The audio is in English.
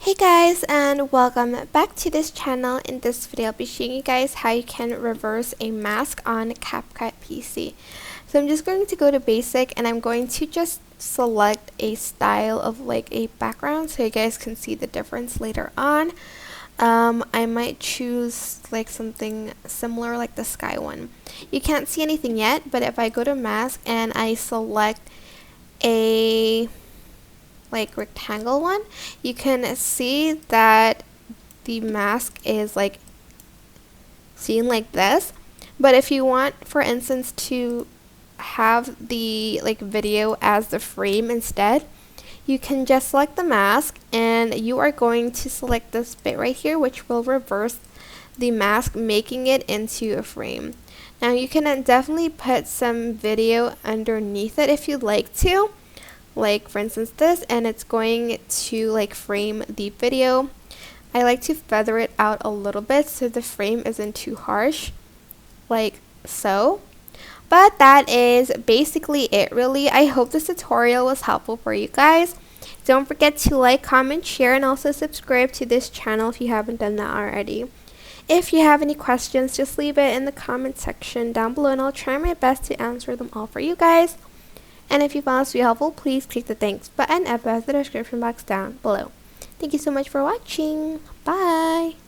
Hey guys, and welcome back to this channel. In this video I'll be showing you guys how you can reverse a mask on CapCut PC. So I'm just going to go to basic and I'm going to just select a style of like a background so you guys can see the difference later on. I might choose like something similar like the sky one. You can't see anything yet, but if I go to mask and I select a like rectangle one, you can see that the mask is like seen like this. But if you want, for instance, to have the like video as the frame instead, you can just select the mask and you are going to select this bit right here, which will reverse the mask, making it into a frame. Now you can definitely put some video underneath it if you'd like to, like for instance this, and it's going to like frame the video. I like to feather it out a little bit so the frame isn't too harsh, like so. But that is basically it really. I hope this tutorial was helpful for you guys. Don't forget to like, comment, share, and also subscribe to this channel if you haven't done that already. If you have any questions, just leave it in the comment section down below and I'll try my best to answer them all for you guys. And if you found this video helpful, please click the thanks button above the description box down below. Thank you so much for watching. Bye!